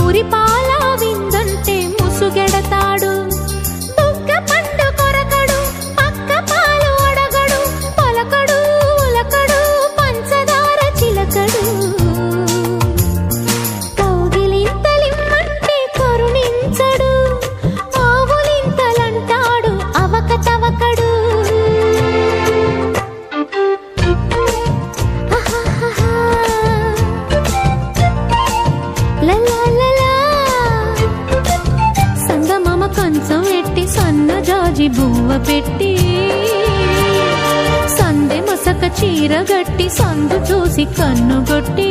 ఊరి పాల విందంటే ముసుగెడతాడు. బుగ్గ పండు కొరకడు, పక్క పాలు అడగడు, పలకడు ఉలకడు, పంచదార చిలకడు. కౌగిలింతలిమ్మంటే కరుణించడు, ఆవులింతలంటాడు అవక తవకడు. సంగమమ కంచం ఎట్టి సన్న జాజి బువ్వ పెట్టి, సందె మసక చీర గట్టి, సందు చూసి కన్నుగొట్టి